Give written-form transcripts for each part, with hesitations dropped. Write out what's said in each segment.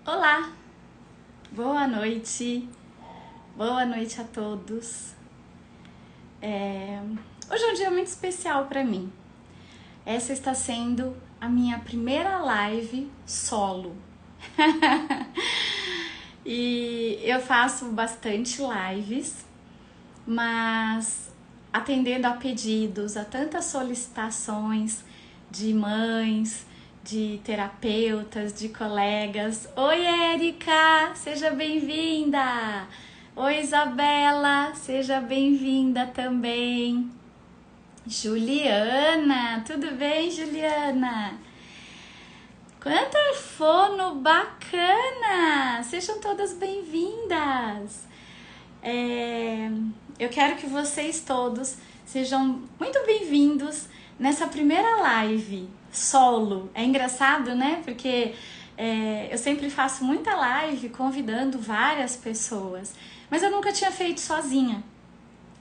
Olá, boa noite a todos. Hoje é um dia muito especial para mim. Essa está sendo a minha primeira live solo. E eu faço bastante lives, mas atendendo a pedidos, a tantas solicitações de mães, de terapeutas, de colegas. Oi, Érica, seja bem-vinda! Oi, Isabela, seja bem-vinda também. Juliana, tudo bem, Juliana? Quanto fono bacana! Sejam todas bem-vindas! Eu quero que vocês todos sejam muito bem-vindos nessa primeira live solo. É engraçado, né? Porque eu sempre faço muita live convidando várias pessoas, mas eu nunca tinha feito sozinha.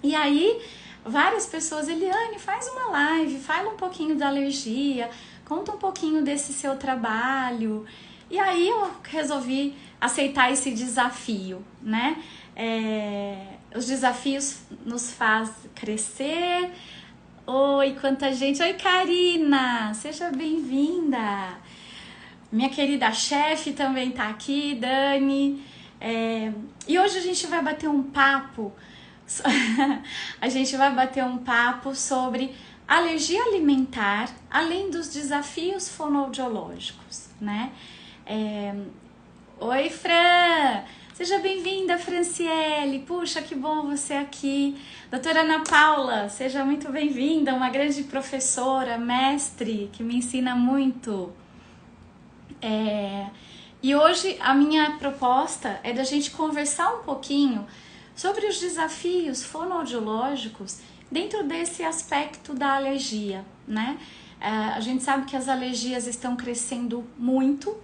E aí, várias pessoas, Eliane, faz uma live, fala um pouquinho da alergia, conta um pouquinho desse seu trabalho. E aí eu resolvi aceitar esse desafio, né? Os desafios nos fazem crescer. Oi, quanta gente! Oi, Karina! Seja bem-vinda! Minha querida chefe também tá aqui, Dani. E hoje a gente vai bater um papo. A gente vai bater um papo sobre alergia alimentar, além dos desafios fonoaudiológicos, né? Oi, Fran! Seja bem-vinda, Franciele! Puxa, que bom você aqui! Doutora Ana Paula, seja muito bem-vinda, uma grande professora, mestre, que me ensina muito. E hoje a minha proposta é da gente conversar um pouquinho sobre os desafios fonoaudiológicos dentro desse aspecto da alergia, né? A gente sabe que as alergias estão crescendo muito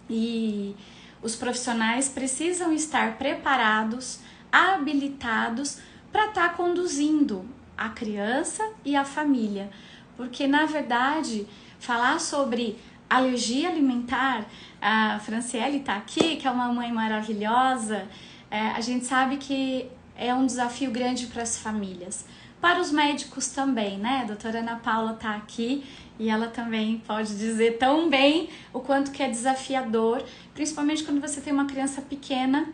e os profissionais precisam estar preparados, habilitados para estar conduzindo a criança e a família. Porque, na verdade, falar sobre alergia alimentar, a Franciele está aqui, que é uma mãe maravilhosa, a gente sabe que é um desafio grande para as famílias. Para os médicos também, né? A doutora Ana Paula está aqui e ela também pode dizer tão bem o quanto que é desafiador, principalmente quando você tem uma criança pequena,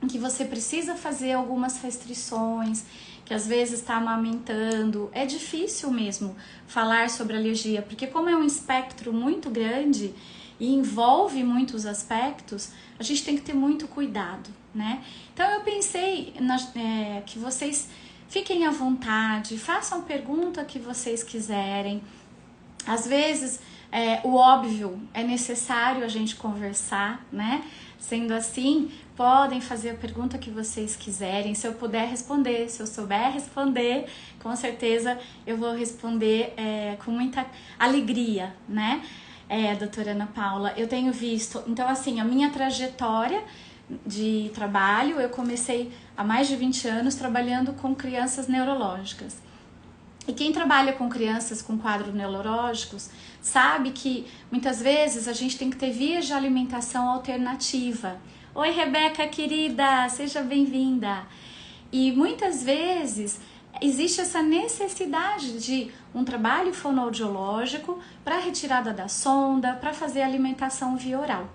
que você precisa fazer algumas restrições, que às vezes está amamentando. É difícil mesmo falar sobre alergia, porque como é um espectro muito grande e envolve muitos aspectos, a gente tem que ter muito cuidado, né? Então eu pensei que vocês fiquem à vontade, façam a pergunta que vocês quiserem. Às vezes, o óbvio é necessário a gente conversar, né? Sendo assim, podem fazer a pergunta que vocês quiserem. Se eu puder responder, se eu souber responder, com certeza eu vou responder com muita alegria, né? Doutora Ana Paula, eu tenho visto... Então, assim, a minha trajetória de trabalho, eu comecei há mais de 20 anos trabalhando com crianças neurológicas. E quem trabalha com crianças com quadros neurológicos sabe que muitas vezes a gente tem que ter vias de alimentação alternativa. Oi, Rebeca, querida, seja bem-vinda. E muitas vezes existe essa necessidade de um trabalho fonoaudiológico para retirada da sonda, para fazer alimentação via oral.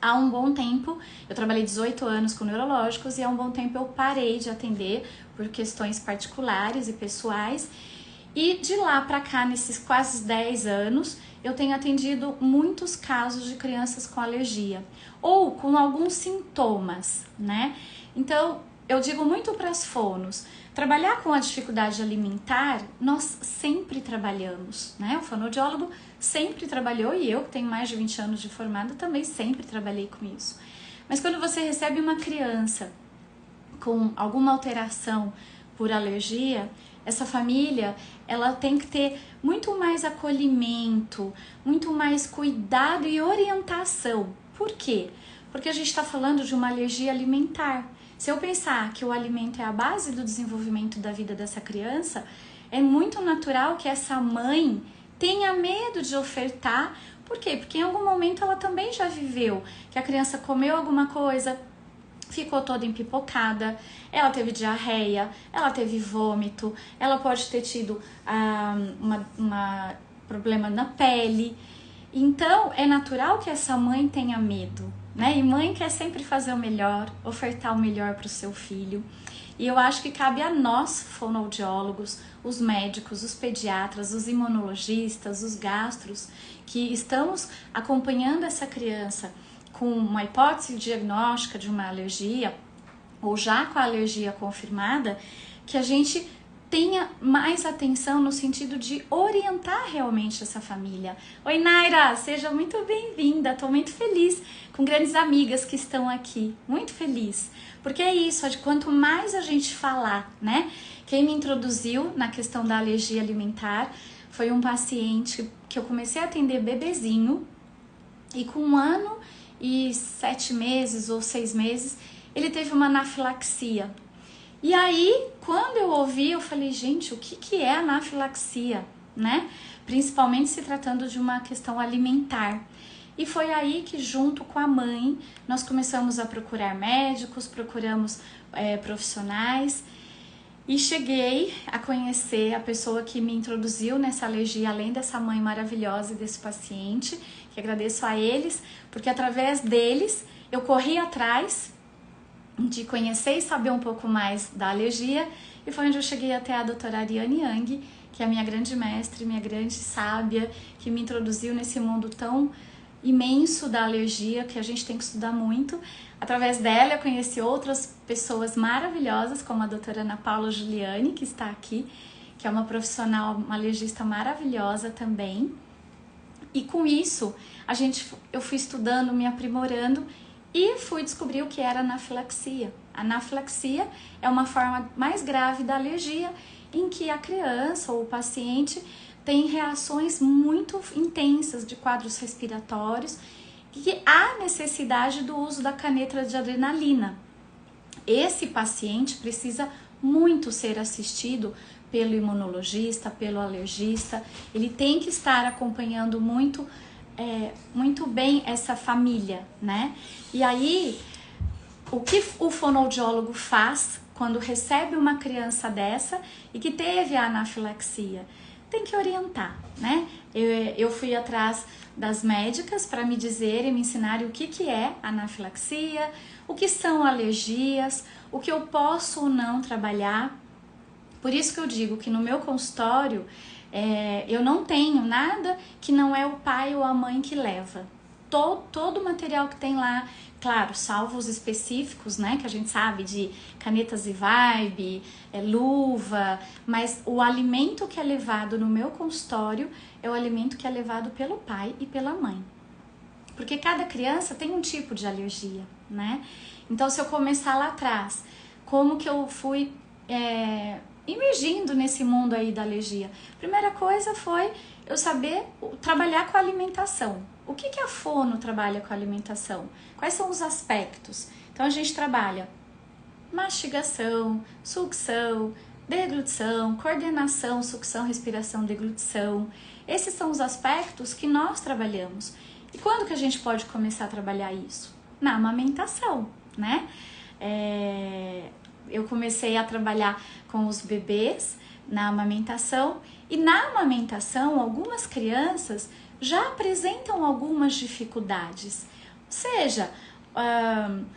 Há um bom tempo, eu trabalhei 18 anos com neurológicos e há um bom tempo eu parei de atender por questões particulares e pessoais. E de lá para cá, nesses quase 10 anos, eu tenho atendido muitos casos de crianças com alergia ou com alguns sintomas, né? Então, eu digo muito para as fonos, trabalhar com a dificuldade alimentar, nós sempre trabalhamos, né? O fonoaudiólogo sempre trabalhou e eu, que tenho mais de 20 anos de formada, também sempre trabalhei com isso. Mas quando você recebe uma criança com alguma alteração por alergia, essa família, ela tem que ter muito mais acolhimento, muito mais cuidado e orientação. Por quê? Porque a gente está falando de uma alergia alimentar. Se eu pensar que o alimento é a base do desenvolvimento da vida dessa criança, é muito natural que essa mãe tenha medo de ofertar. Por quê? Porque em algum momento ela também já viveu que a criança comeu alguma coisa, ficou toda empipocada, ela teve diarreia, ela teve vômito, ela pode ter tido uma problema na pele. Então, é natural que essa mãe tenha medo, né? E mãe quer sempre fazer o melhor, ofertar o melhor para o seu filho. E eu acho que cabe a nós, fonoaudiólogos, os médicos, os pediatras, os imunologistas, os gastros, que estamos acompanhando essa criança com uma hipótese diagnóstica de uma alergia, ou já com a alergia confirmada, que a gente tenha mais atenção no sentido de orientar realmente essa família. Oi, Naira, seja muito bem-vinda, estou muito feliz com grandes amigas que estão aqui, muito feliz, porque é isso, quanto mais a gente falar, né? Quem me introduziu na questão da alergia alimentar foi um paciente que eu comecei a atender bebezinho, e com 1 ano e 7 meses ou 6 meses, ele teve uma anafilaxia. E aí, quando eu ouvi, eu falei, gente, o que é anafilaxia, né? Principalmente se tratando de uma questão alimentar. E foi aí que, junto com a mãe, nós começamos a procurar médicos, procuramos profissionais, e cheguei a conhecer a pessoa que me introduziu nessa alergia, além dessa mãe maravilhosa e desse paciente, que agradeço a eles, porque através deles eu corri atrás de conhecer e saber um pouco mais da alergia, e foi onde eu cheguei até a doutora Ariane Yang, que é a minha grande mestre, minha grande sábia, que me introduziu nesse mundo tão imenso da alergia, que a gente tem que estudar muito. Através dela eu conheci outras pessoas maravilhosas, como a doutora Ana Paula Giuliani, que está aqui, que é uma profissional, uma alergista maravilhosa também. E com isso, eu fui estudando, me aprimorando, e fui descobrir o que era anafilaxia. A anafilaxia é uma forma mais grave da alergia, em que a criança ou o paciente tem reações muito intensas de quadros respiratórios, e há necessidade do uso da caneta de adrenalina. Esse paciente precisa muito ser assistido pelo imunologista, pelo alergista, ele tem que estar acompanhando muito bem essa família, né? E aí, o que o fonoaudiólogo faz quando recebe uma criança dessa e que teve a anafilaxia? Tem que orientar, né? Eu fui atrás das médicas para me dizerem, me ensinarem o que é anafilaxia, o que são alergias, o que eu posso ou não trabalhar. Por isso que eu digo que no meu consultório eu não tenho nada que não é o pai ou a mãe que leva. Todo o material que tem lá, claro, salvo os específicos, né, que a gente sabe de canetas e vibe, luva, mas o alimento que é levado no meu consultório é o alimento que é levado pelo pai e pela mãe. Porque cada criança tem um tipo de alergia, né? Então, se eu começar lá atrás, como que eu fui emergindo nesse mundo aí da alergia? Primeira coisa foi eu saber trabalhar com a alimentação. O que a fono trabalha com a alimentação? Quais são os aspectos? Então, a gente trabalha mastigação, sucção, deglutição, coordenação, sucção, respiração, deglutição. Esses são os aspectos que nós trabalhamos. E quando que a gente pode começar a trabalhar isso? Na amamentação, né? Eu comecei a trabalhar com os bebês na amamentação, e na amamentação algumas crianças já apresentam algumas dificuldades, seja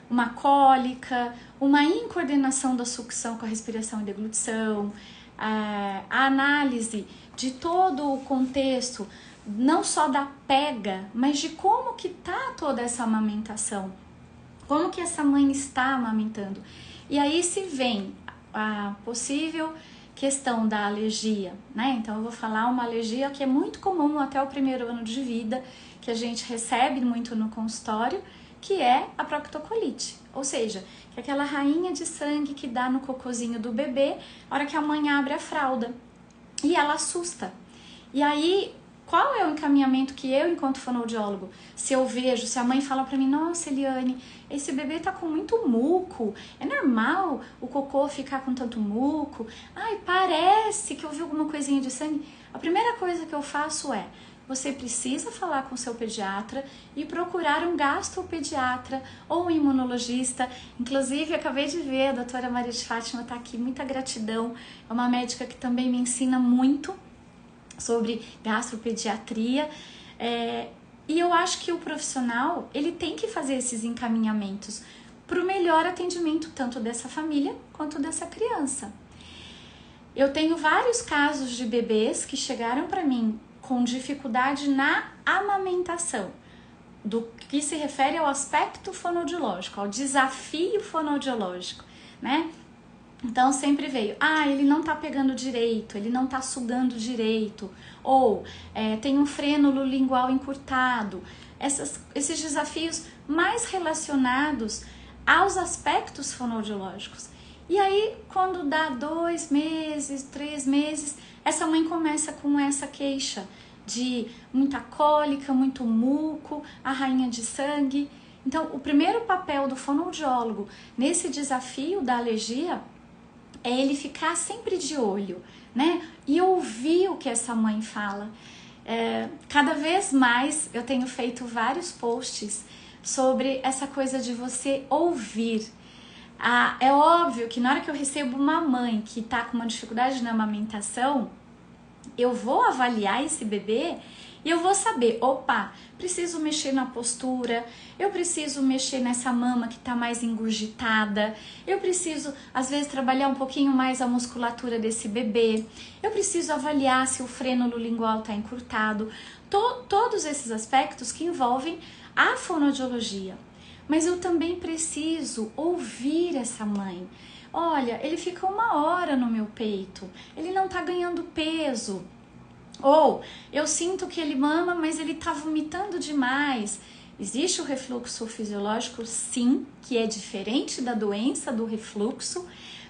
uma cólica, uma incoordenação da sucção com a respiração e deglutição, a análise de todo o contexto, não só da pega, mas de como que tá toda essa amamentação, como que essa mãe está amamentando. E aí se vem a possível questão da alergia, né? Então eu vou falar uma alergia que é muito comum até o 1º ano de vida, que a gente recebe muito no consultório, que é a proctocolite, ou seja, que é aquela rainha de sangue que dá no cocôzinho do bebê na hora que a mãe abre a fralda, e ela assusta. E aí, qual é o encaminhamento que eu, enquanto fonoaudiólogo, se eu vejo, se a mãe fala pra mim, nossa, Eliane, esse bebê tá com muito muco, é normal o cocô ficar com tanto muco? Ai, parece que eu vi alguma coisinha de sangue. A primeira coisa que eu faço é, você precisa falar com o seu pediatra e procurar um gastropediatra ou um imunologista. Inclusive, acabei de ver, a doutora Maria de Fátima está aqui, muita gratidão. É uma médica que também me ensina muito sobre gastropediatria. E eu acho que o profissional, ele tem que fazer esses encaminhamentos para o melhor atendimento tanto dessa família quanto dessa criança. Eu tenho vários casos de bebês que chegaram para mim com dificuldade na amamentação, do que se refere ao aspecto fonoaudiológico, ao desafio fonoaudiológico, né? Então sempre veio, ele não tá pegando direito, ele não tá sugando direito, ou tem um frênulo lingual encurtado, esses desafios mais relacionados aos aspectos fonoaudiológicos. E aí, quando dá 2 meses, 3 meses, essa mãe começa com essa queixa de muita cólica, muito muco, a rainha de sangue. Então, o primeiro papel do fonoaudiólogo nesse desafio da alergia é ele ficar sempre de olho, né? E ouvir o que essa mãe fala. Cada vez mais eu tenho feito vários posts sobre essa coisa de você ouvir. É óbvio que na hora que eu recebo uma mãe que está com uma dificuldade na amamentação, eu vou avaliar esse bebê e eu vou saber, preciso mexer na postura, eu preciso mexer nessa mama que está mais engurgitada, eu preciso, às vezes, trabalhar um pouquinho mais a musculatura desse bebê, eu preciso avaliar se o frênulo lingual está encurtado, todos esses aspectos que envolvem a fonoaudiologia. Mas eu também preciso ouvir essa mãe. Olha, ele fica 1 hora no meu peito, ele não tá ganhando peso. Ou eu sinto que ele mama, mas ele tá vomitando demais. Existe o refluxo fisiológico, sim, que é diferente da doença do refluxo,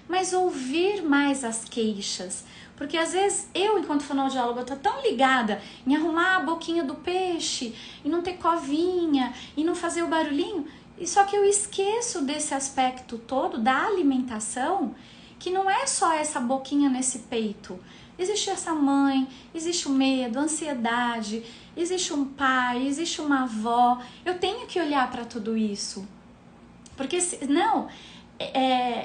mas ouvir mais as queixas. Porque às vezes eu, enquanto fonoaudióloga, eu tô tão ligada em arrumar a boquinha do peixe, e não ter covinha, e não fazer o barulhinho, e só que eu esqueço desse aspecto todo da alimentação, que não é só essa boquinha nesse peito. Existe essa mãe, existe o medo, a ansiedade, existe um pai, existe uma avó. Eu tenho que olhar para tudo isso. Porque senão,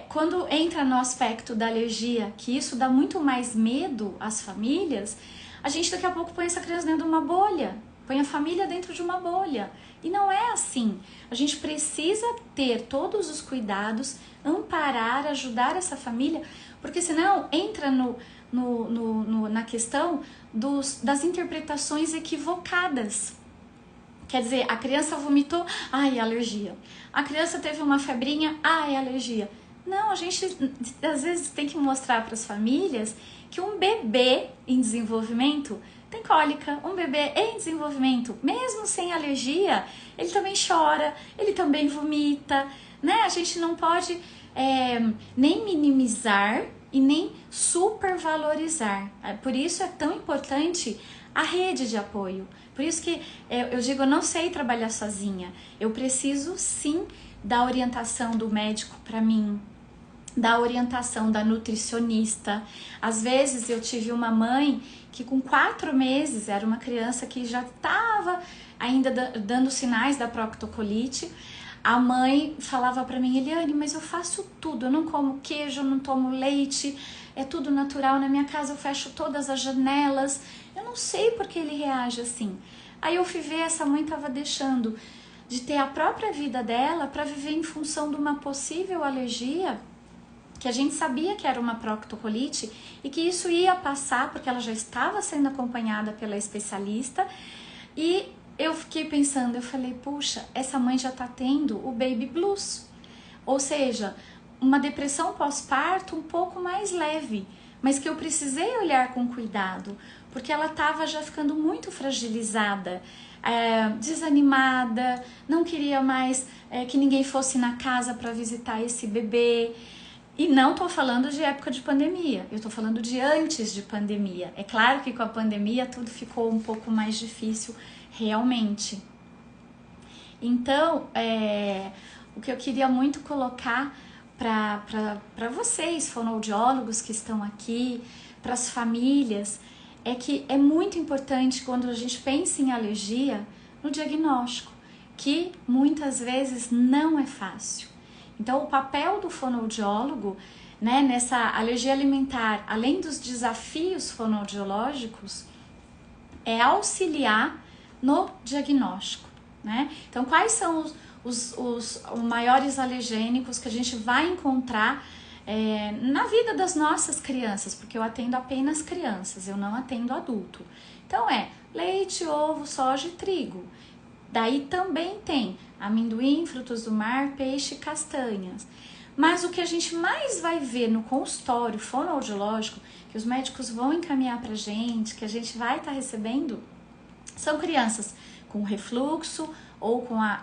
quando entra no aspecto da alergia, que isso dá muito mais medo às famílias, a gente daqui a pouco põe essa criança dentro de uma bolha, põe a família dentro de uma bolha. E não é assim. A gente precisa ter todos os cuidados, amparar, ajudar essa família, porque senão entra na questão das interpretações equivocadas. Quer dizer, a criança vomitou, é alergia. A criança teve uma febrinha, é alergia. Não, a gente às vezes tem que mostrar para as famílias que um bebê em desenvolvimento tem cólica, um bebê em desenvolvimento, mesmo sem alergia, ele também chora, ele também vomita, né? A gente não pode nem minimizar e nem supervalorizar. Por isso é tão importante a rede de apoio. Por isso que eu digo, eu não sei trabalhar sozinha. Eu preciso sim da orientação do médico para mim, da orientação da nutricionista. Às vezes eu tive uma mãe que com 4 meses, era uma criança que já estava ainda dando sinais da proctocolite. A mãe falava para mim, Eliane, mas eu faço tudo, eu não como queijo, eu não tomo leite, é tudo natural na minha casa, eu fecho todas as janelas, eu não sei por que ele reage assim. Aí eu fui ver, essa mãe estava deixando de ter a própria vida dela para viver em função de uma possível alergia, que a gente sabia que era uma proctocolite e que isso ia passar porque ela já estava sendo acompanhada pela especialista. E eu fiquei pensando, eu falei, puxa, essa mãe já tá tendo o baby blues, ou seja, uma depressão pós-parto um pouco mais leve, mas que eu precisei olhar com cuidado, porque ela estava já ficando muito fragilizada, desanimada, não queria mais que ninguém fosse na casa para visitar esse bebê. E não estou falando de época de pandemia, eu estou falando de antes de pandemia. É claro que com a pandemia tudo ficou um pouco mais difícil realmente. Então, o que eu queria muito colocar para vocês, fonoaudiólogos que estão aqui, para as famílias, é que é muito importante quando a gente pensa em alergia no diagnóstico, que muitas vezes não é fácil. Então, o papel do fonoaudiólogo, né, nessa alergia alimentar, além dos desafios fonoaudiológicos, é auxiliar no diagnóstico, né? Então, quais são os maiores alergênicos que a gente vai encontrar na vida das nossas crianças? Porque eu atendo apenas crianças, eu não atendo adulto. Então, leite, ovo, soja e trigo. Daí também tem amendoim, frutos do mar, peixe e castanhas. Mas o que a gente mais vai ver no consultório fonoaudiológico, que os médicos vão encaminhar pra gente, que a gente vai estar recebendo, são crianças com refluxo ou com a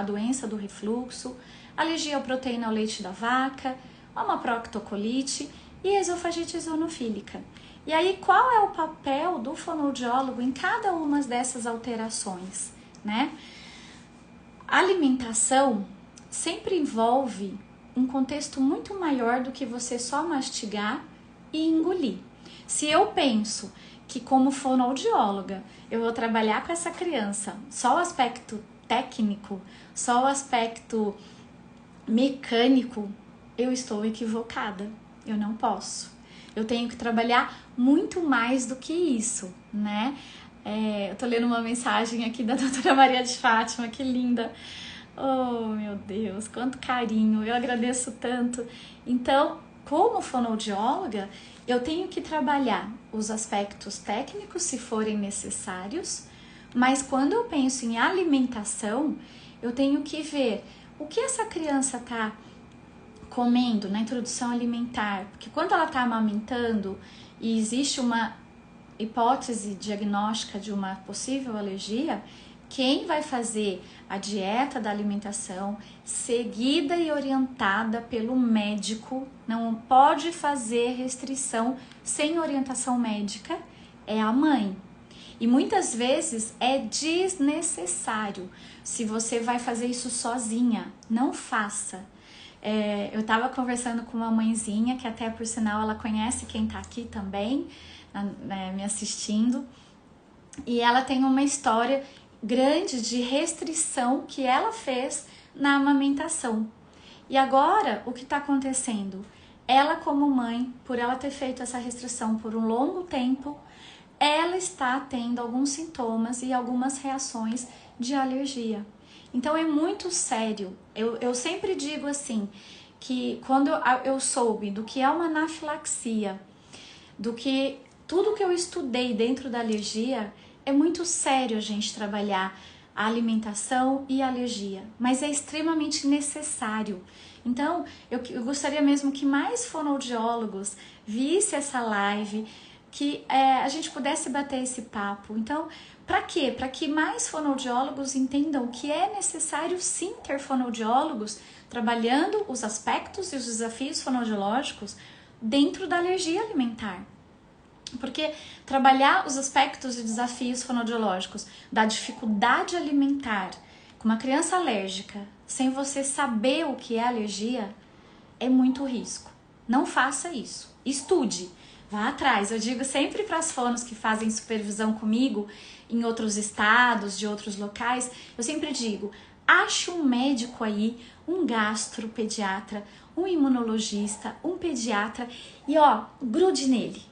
doença do refluxo, alergia à proteína ao leite da vaca, uma proctocolite e esofagite eosinofílica. E aí, qual é o papel do fonoaudiólogo em cada uma dessas alterações, né? A alimentação sempre envolve um contexto muito maior do que você só mastigar e engolir. Se eu penso que como fonoaudióloga eu vou trabalhar com essa criança só o aspecto técnico, só o aspecto mecânico, eu estou equivocada. Eu não posso. Eu tenho que trabalhar muito mais do que isso, né? Eu tô lendo uma mensagem aqui da doutora Maria de Fátima, que linda. Oh, meu Deus, quanto carinho, eu agradeço tanto. Então, como fonoaudióloga, eu tenho que trabalhar os aspectos técnicos, se forem necessários, mas quando eu penso em alimentação, eu tenho que ver o que essa criança está comendo na introdução alimentar, porque quando ela está amamentando e existe uma hipótese diagnóstica de uma possível alergia, quem vai fazer a dieta da alimentação seguida e orientada pelo médico, não pode fazer restrição sem orientação médica, é a mãe. E muitas vezes é desnecessário. Se você vai fazer isso sozinha, não faça. Eu estava conversando com uma mãezinha, que até por sinal ela conhece quem está aqui também, me assistindo, e ela tem uma história grande de restrição que ela fez na amamentação. E agora, o que está acontecendo? Ela como mãe, por ela ter feito essa restrição por um longo tempo, ela está tendo alguns sintomas e algumas reações de alergia. Então é muito sério. Eu sempre digo assim, que quando eu soube do que é uma anafilaxia, do que tudo que eu estudei dentro da alergia, é muito sério a gente trabalhar a alimentação e a alergia, mas é extremamente necessário. Então, eu gostaria mesmo que mais fonoaudiólogos vissem essa live, que a gente pudesse bater esse papo. Então, para quê? Para que mais fonoaudiólogos entendam que é necessário sim ter fonoaudiólogos trabalhando os aspectos e os desafios fonoaudiológicos dentro da alergia alimentar. Porque trabalhar os aspectos e desafios fonoaudiológicos da dificuldade alimentar com uma criança alérgica, sem você saber o que é alergia, é muito risco. Não faça isso. Estude. Vá atrás. Eu digo sempre para as fonos que fazem supervisão comigo em outros estados, de outros locais, eu sempre digo, ache um médico aí, um gastropediatra, um imunologista, um pediatra e grude nele.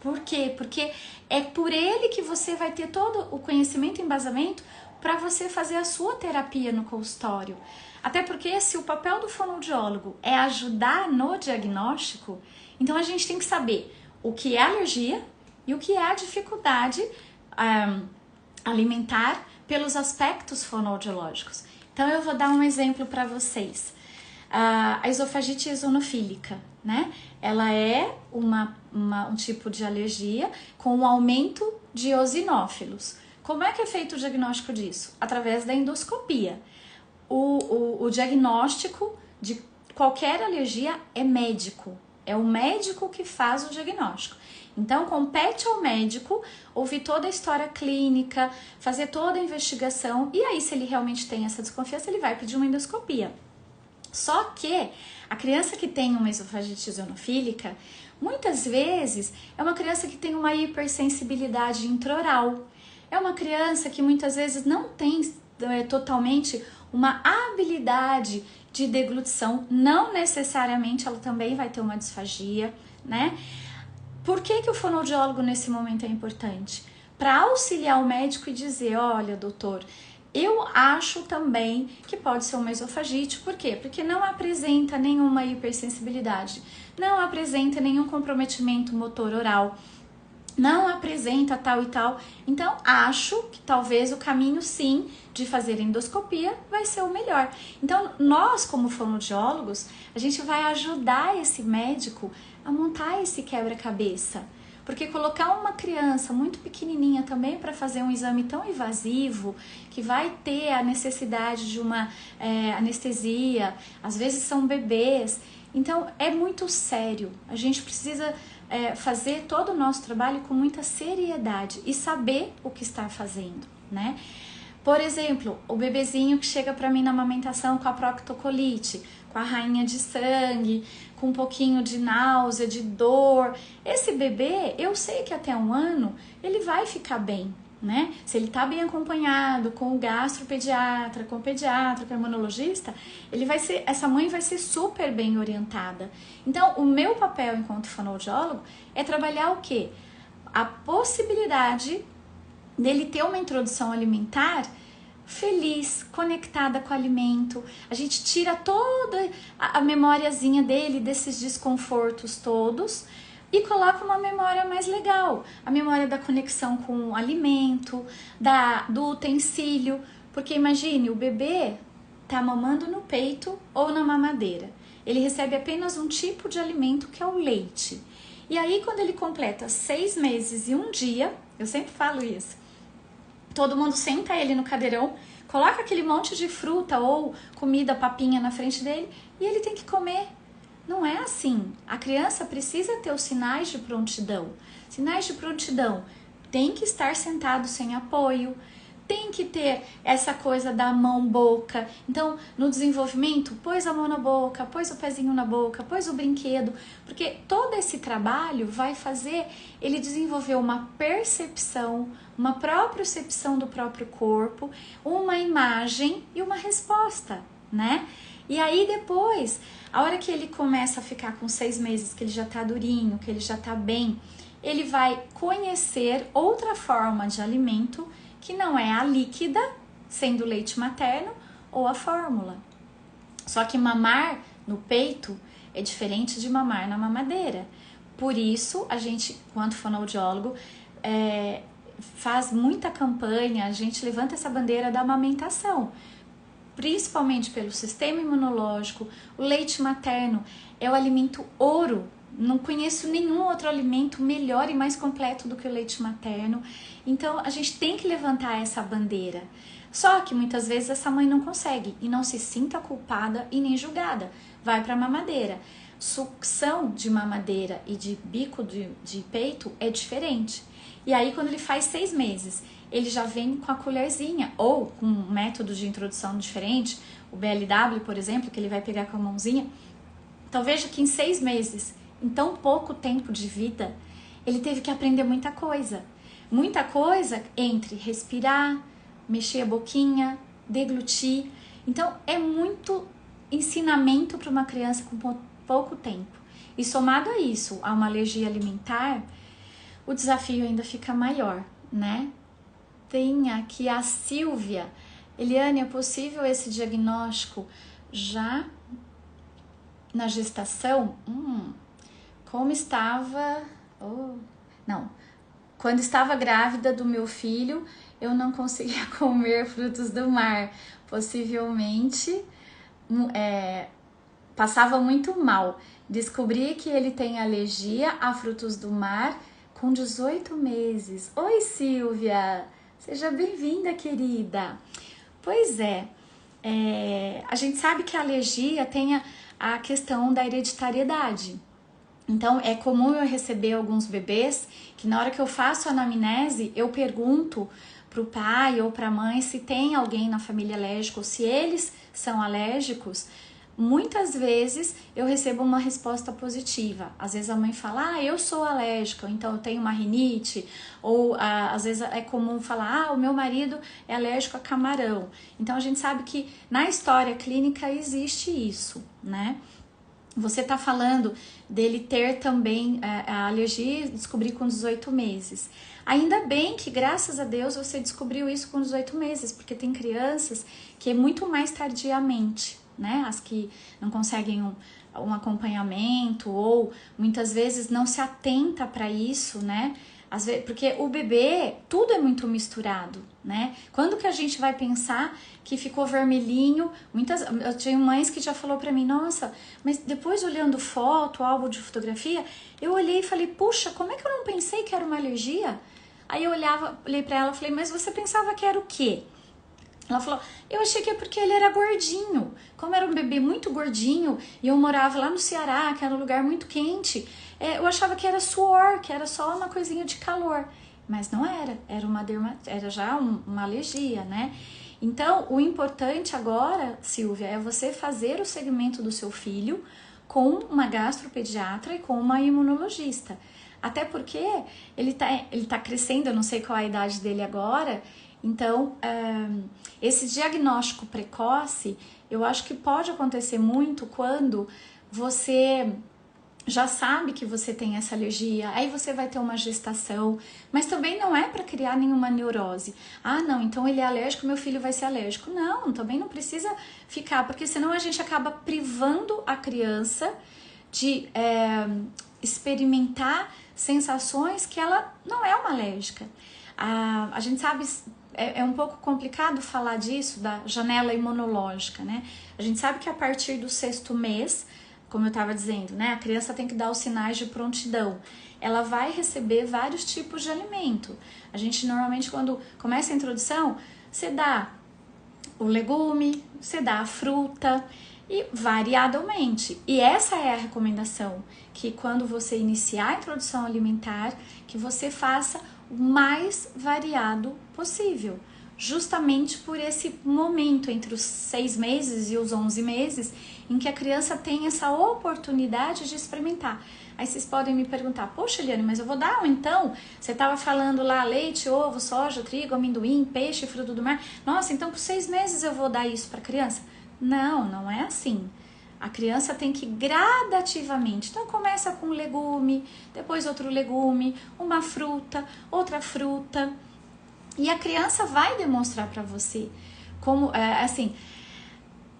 Por quê? Porque é por ele que você vai ter todo o conhecimento e embasamento para você fazer a sua terapia no consultório. Até porque se o papel do fonoaudiólogo é ajudar no diagnóstico, então a gente tem que saber o que é alergia e o que é a dificuldade alimentar pelos aspectos fonoaudiológicos. Então eu vou dar um exemplo para vocês. A esofagite eosinofílica, né? Ela é um tipo de alergia com um aumento de eosinófilos. Como é que é feito o diagnóstico disso? Através da endoscopia. O diagnóstico de qualquer alergia é médico. É o médico que faz o diagnóstico. Então, compete ao médico ouvir toda a história clínica, fazer toda a investigação e aí, se ele realmente tem essa desconfiança, ele vai pedir uma endoscopia. Só que a criança que tem uma esofagite eosinofílica, Muitas vezes é uma criança que tem uma hipersensibilidade intraoral. É uma criança que muitas vezes não tem totalmente uma habilidade de deglutição, não necessariamente ela também vai ter uma disfagia, né? Por que que o fonoaudiólogo nesse momento é importante? Para auxiliar o médico e dizer, olha, doutor, eu acho também que pode ser uma esofagite. Por quê? Porque não apresenta nenhuma hipersensibilidade, não apresenta nenhum comprometimento motor oral, não apresenta tal e tal. Então, acho que talvez o caminho, sim, de fazer endoscopia vai ser o melhor. Então, nós, como fonoaudiólogos, a gente vai ajudar esse médico a montar esse quebra-cabeça. Porque colocar uma criança muito pequenininha também para fazer um exame tão invasivo, que vai ter a necessidade de uma anestesia, às vezes são bebês, então é muito sério. A gente precisa fazer todo o nosso trabalho com muita seriedade e saber o que está fazendo, né? Por exemplo, o bebezinho que chega para mim na amamentação com a proctocolite, com a rainha de sangue, com um pouquinho de náusea, de dor. Esse bebê, eu sei que até 1 ano ele vai ficar bem, né? Se ele tá bem acompanhado com o gastropediatra, com o pediatra, com o imunologista, essa mãe vai ser super bem orientada. Então, o meu papel enquanto fonoaudiólogo é trabalhar o quê? A possibilidade dele ter uma introdução alimentar feliz, conectada com o alimento. A gente tira toda a memóriazinha dele, desses desconfortos todos, e coloca uma memória mais legal. A memória da conexão com o alimento, do utensílio. Porque imagine, o bebê tá mamando no peito ou na mamadeira. Ele recebe apenas um tipo de alimento, que é o leite. E aí, quando ele completa 6 meses e 1 dia, eu sempre falo isso, todo mundo senta ele no cadeirão, coloca aquele monte de fruta ou comida, papinha na frente dele e ele tem que comer. Não é assim. A criança precisa ter os sinais de prontidão. Sinais de prontidão: tem que estar sentado sem apoio, tem que ter essa coisa da mão-boca. Então, no desenvolvimento, pôs a mão na boca, pôs o pezinho na boca, pôs o brinquedo, porque todo esse trabalho vai fazer ele desenvolver uma percepção, uma propriocepção do próprio corpo, uma imagem e uma resposta, né? E aí depois, a hora que ele começa a ficar com 6 meses, que ele já tá durinho, que ele já tá bem, ele vai conhecer outra forma de alimento que não é a líquida, sendo o leite materno, ou a fórmula. Só que mamar no peito é diferente de mamar na mamadeira. Por isso, a gente, quanto fonoaudiólogo, faz muita campanha, a gente levanta essa bandeira da amamentação, principalmente pelo sistema imunológico. O leite materno é o alimento ouro. Não conheço nenhum outro alimento melhor e mais completo do que o leite materno. Então, a gente tem que levantar essa bandeira. Só que muitas vezes essa mãe não consegue e não se sinta culpada e nem julgada. Vai para a mamadeira. Sucção de mamadeira e de bico de peito é diferente. E aí, quando ele faz 6 meses, ele já vem com a colherzinha ou com um método de introdução diferente, o BLW, por exemplo, que ele vai pegar com a mãozinha. Então, veja que em 6 meses, em tão pouco tempo de vida, ele teve que aprender muita coisa. Muita coisa entre respirar, mexer a boquinha, deglutir. Então, é muito ensinamento para uma criança com pouco tempo. E somado a isso, a uma alergia alimentar, o desafio ainda fica maior, né? Tem aqui a Silvia. Eliane, é possível esse diagnóstico já na gestação? Como estava... Não. Quando estava grávida do meu filho, eu não conseguia comer frutos do mar. Possivelmente passava muito mal. Descobri que ele tem alergia a frutos do mar com 18 meses. Oi, Silvia! Seja bem-vinda, querida! Pois a gente sabe que a alergia tem a questão da hereditariedade. Então, é comum eu receber alguns bebês que na hora que eu faço a anamnese, eu pergunto pro pai ou pra mãe se tem alguém na família alérgico, ou se eles são alérgicos, muitas vezes eu recebo uma resposta positiva. Às vezes a mãe fala, ah, eu sou alérgica, então eu tenho uma rinite, ou às vezes é comum falar, ah, o meu marido é alérgico a camarão. Então a gente sabe que na história clínica existe isso, né? Você tá falando dele ter também a alergia e descobrir com 18 meses. Ainda bem que, graças a Deus, você descobriu isso com 18 meses, porque tem crianças que é muito mais tardiamente, né? As que não conseguem um acompanhamento ou muitas vezes não se atenta para isso, né? Às vezes, porque o bebê, tudo é muito misturado, né? Quando que a gente vai pensar que ficou vermelhinho? Eu tinha mães que já falou para mim, nossa, mas depois olhando foto, álbum de fotografia, eu olhei e falei, puxa, como é que eu não pensei que era uma alergia? Aí eu olhei pra ela e falei, mas você pensava que era o quê? Ela falou, eu achei que é porque ele era gordinho. Como era um bebê muito gordinho e eu morava lá no Ceará, que era um lugar muito quente, eu achava que era suor, que era só uma coisinha de calor. Mas não era, era já uma alergia, né? Então, o importante agora, Silvia, é você fazer o segmento do seu filho com uma gastropediatra e com uma imunologista. Até porque ele tá crescendo, eu não sei qual é a idade dele agora, então esse diagnóstico precoce, eu acho que pode acontecer muito quando você já sabe que você tem essa alergia, aí você vai ter uma gestação, mas também não é para criar nenhuma neurose. Ah, não, então ele é alérgico, meu filho vai ser alérgico. Não, também não precisa ficar, porque senão a gente acaba privando a criança de experimentar sensações que ela não é uma alérgica. A gente sabe, é um pouco complicado falar disso, da janela imunológica, né? A gente sabe que a partir do 6º mês, como eu estava dizendo, né? A criança tem que dar os sinais de prontidão. Ela vai receber vários tipos de alimento. A gente normalmente, quando começa a introdução, você dá o legume, você dá a fruta, e variadamente. E essa é a recomendação, que quando você iniciar a introdução alimentar, que você faça o mais variado possível, justamente por esse momento entre os 6 meses e os 11 meses, em que a criança tem essa oportunidade de experimentar. Aí vocês podem me perguntar, poxa, Eliane, mas eu vou dar então? Você estava falando lá leite, ovo, soja, trigo, amendoim, peixe, fruto do mar. Nossa, então com 6 meses eu vou dar isso para a criança? Não, não é assim. A criança tem que gradativamente. Então começa com um legume, depois outro legume, uma fruta, outra fruta. E a criança vai demonstrar para você como, assim,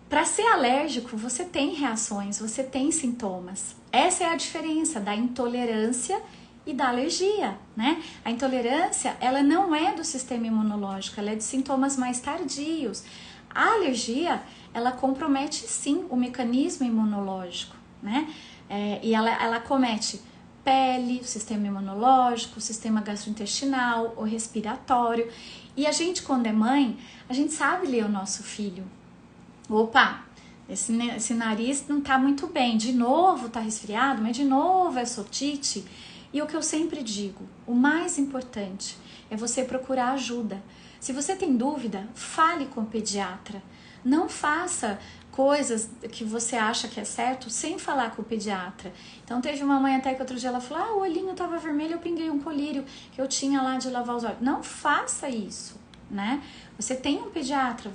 para ser alérgico, você tem reações, você tem sintomas. Essa é a diferença da intolerância e da alergia, né? A intolerância, ela não é do sistema imunológico, ela é de sintomas mais tardios. A alergia, ela compromete sim o mecanismo imunológico, né? E ela comete pele, o sistema imunológico, o sistema gastrointestinal, o respiratório. E a gente, quando é mãe, a gente sabe ler o nosso filho. Opa, esse nariz não tá muito bem, de novo tá resfriado, mas de novo é otite. E o que eu sempre digo, o mais importante é você procurar ajuda. Se você tem dúvida, fale com o pediatra. Não faça coisas que você acha que é certo sem falar com o pediatra. Então teve uma mãe até que outro dia ela falou, o olhinho tava vermelho, eu pinguei um colírio que eu tinha lá de lavar os olhos. Não faça isso, né? Você tem um pediatra,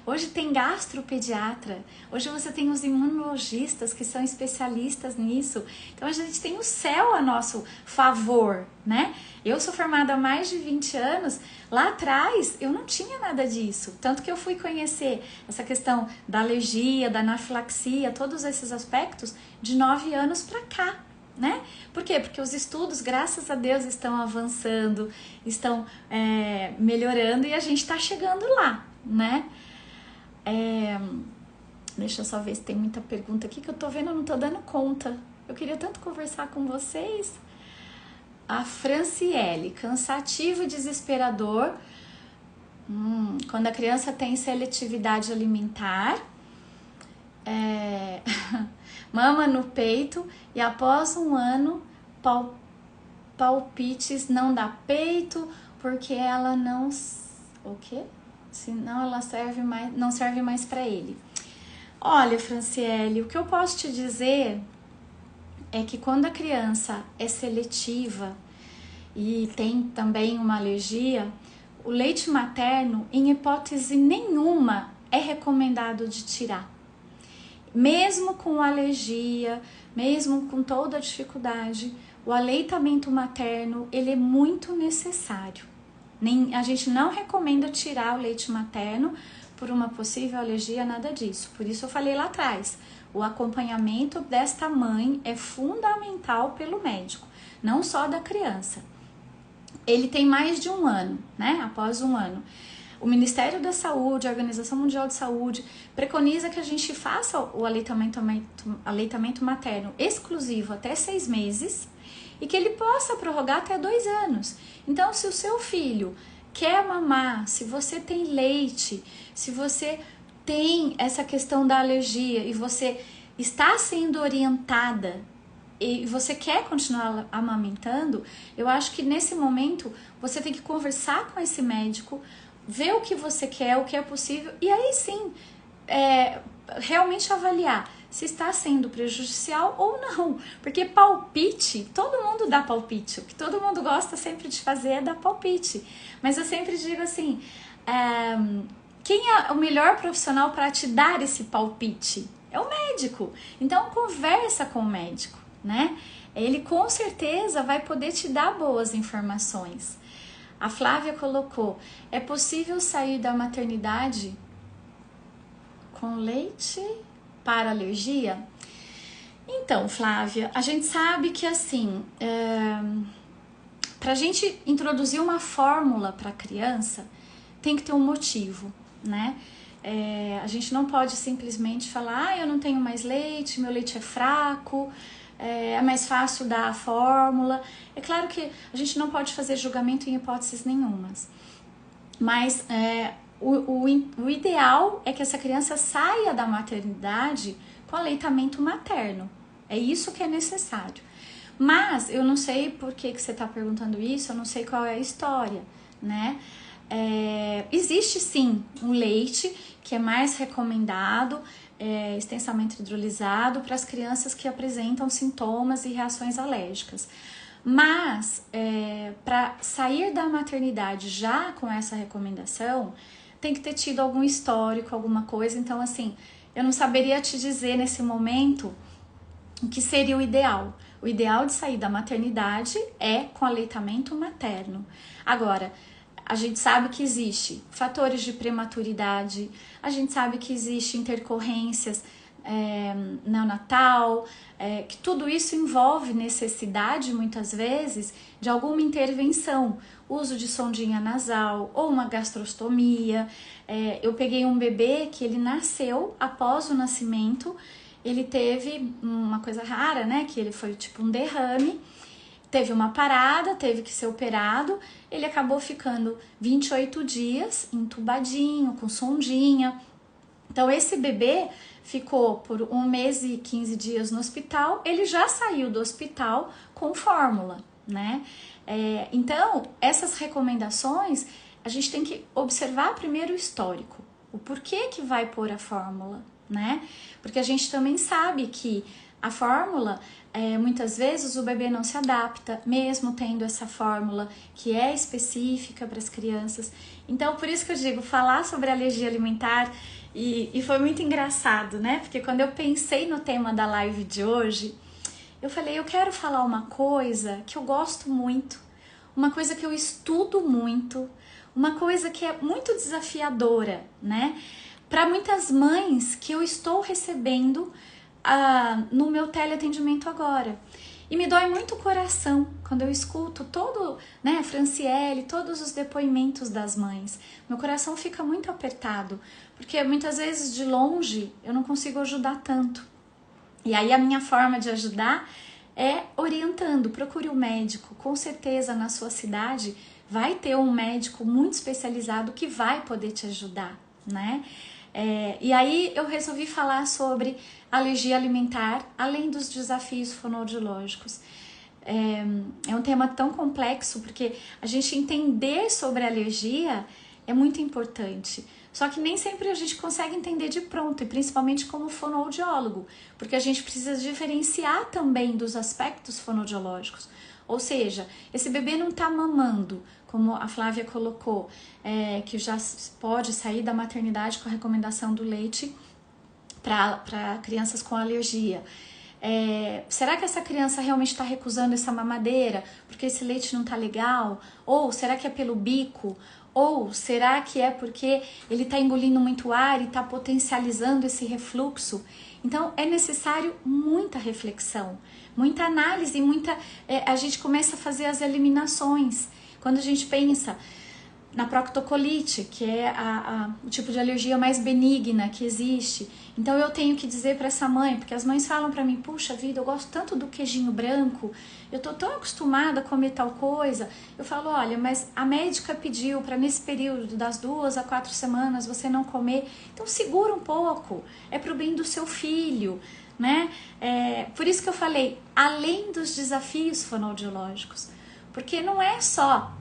hoje tem gastropediatra, hoje você tem os imunologistas que são especialistas nisso. Então a gente tem o céu a nosso favor, né? Eu sou formada há mais de 20 anos, lá atrás eu não tinha nada disso. Tanto que eu fui conhecer essa questão da alergia, da anafilaxia, todos esses aspectos de 9 anos pra cá. Né? Por quê? Porque os estudos, graças a Deus, estão avançando, estão melhorando e a gente está chegando lá, né? Deixa eu só ver se tem muita pergunta aqui que eu tô vendo, eu não tô dando conta. Eu queria tanto conversar com vocês. A Franciele, cansativo e desesperador. Quando a criança tem seletividade alimentar, mama no peito e após um ano palpites não dá peito porque ela não... O quê? Senão ela não serve mais para ele. Olha, Franciele, o que eu posso te dizer é que quando a criança é seletiva e tem também uma alergia, o leite materno, em hipótese nenhuma, é recomendado de tirar. Mesmo com alergia, mesmo com toda a dificuldade, o aleitamento materno, ele é muito necessário. A gente não recomenda tirar o leite materno por uma possível alergia, nada disso. Por isso eu falei lá atrás, o acompanhamento desta mãe é fundamental pelo médico, não só da criança. Ele tem mais de um ano, né? Após um ano. O Ministério da Saúde, a Organização Mundial de Saúde, preconiza que a gente faça o aleitamento materno exclusivo até 6 meses e que ele possa prorrogar até 2 anos. Então, se o seu filho quer mamar, se você tem leite, se você tem essa questão da alergia e você está sendo orientada e você quer continuar amamentando, eu acho que nesse momento você tem que conversar com esse médico, ver o que você quer, o que é possível, e aí sim, realmente avaliar se está sendo prejudicial ou não. Porque palpite, todo mundo dá palpite. O que todo mundo gosta sempre de fazer é dar palpite. Mas eu sempre digo assim, quem é o melhor profissional para te dar esse palpite? É o médico. Então conversa com o médico, né? Ele com certeza vai poder te dar boas informações. A Flávia colocou, é possível sair da maternidade com leite para alergia? Então, Flávia, a gente sabe que assim, para a gente introduzir uma fórmula para a criança, tem que ter um motivo, né? A gente não pode simplesmente falar, eu não tenho mais leite, meu leite é fraco, é mais fácil dar a fórmula. É claro que a gente não pode fazer julgamento em hipóteses nenhumas, mas o ideal é que essa criança saia da maternidade com aleitamento materno. É isso que é necessário. Mas eu não sei por que você está perguntando isso, eu não sei qual é a história, né? Existe sim um leite que é mais recomendado, extensamente hidrolisado para as crianças que apresentam sintomas e reações alérgicas. Mas para sair da maternidade já com essa recomendação, tem que ter tido algum histórico, alguma coisa. Então, assim, eu não saberia te dizer nesse momento o que seria o ideal. O ideal de sair da maternidade é com aleitamento materno. Agora, a gente sabe que existe fatores de prematuridade, a gente sabe que existe intercorrências neonatal, que tudo isso envolve necessidade, muitas vezes, de alguma intervenção, uso de sondinha nasal ou uma gastrostomia. Eu peguei um bebê que ele nasceu após o nascimento, ele teve uma coisa rara, né, que ele foi tipo um derrame, teve uma parada, teve que ser operado, ele acabou ficando 28 dias entubadinho, com sondinha. Então esse bebê ficou por 1 mês e 15 dias no hospital, ele já saiu do hospital com fórmula, né? Então essas recomendações, a gente tem que observar primeiro o histórico, o porquê que vai pôr a fórmula, né? Porque a gente também sabe que a fórmula, muitas vezes o bebê não se adapta, mesmo tendo essa fórmula que é específica para as crianças. Então, por isso que eu digo, falar sobre alergia alimentar, e foi muito engraçado, né? Porque quando eu pensei no tema da live de hoje, eu falei, eu quero falar uma coisa que eu gosto muito, uma coisa que eu estudo muito, uma coisa que é muito desafiadora, né? Para muitas mães que eu estou recebendo no meu teleatendimento agora. E me dói muito o coração quando eu escuto a Franciele, todos os depoimentos das mães. Meu coração fica muito apertado, porque muitas vezes de longe eu não consigo ajudar tanto. E aí a minha forma de ajudar é orientando, procure um médico. Com certeza na sua cidade vai ter um médico muito especializado que vai poder te ajudar, né? E aí eu resolvi falar sobre alergia alimentar, além dos desafios fonoaudiológicos. É um tema tão complexo, porque a gente entender sobre alergia é muito importante. Só que nem sempre a gente consegue entender de pronto, e principalmente como fonoaudiólogo, porque a gente precisa diferenciar também dos aspectos fonoaudiológicos. Ou seja, esse bebê não está mamando, como a Flávia colocou, que já pode sair da maternidade com a recomendação do leite para crianças com alergia. Será que essa criança realmente está recusando essa mamadeira porque esse leite não está legal? Ou será que é pelo bico? Ou será que é porque ele está engolindo muito ar e está potencializando esse refluxo? Então é necessário muita reflexão, muita análise, a gente começa a fazer as eliminações. Quando a gente pensa na proctocolite, que é o tipo de alergia mais benigna que existe. Então eu tenho que dizer para essa mãe, porque as mães falam para mim, puxa vida, eu gosto tanto do queijinho branco, eu tô tão acostumada a comer tal coisa. Eu falo, olha, mas a médica pediu para nesse período das 2 a 4 semanas você não comer, então segura um pouco, é pro bem do seu filho, né? Por isso que eu falei, além dos desafios fonoaudiológicos, porque não é só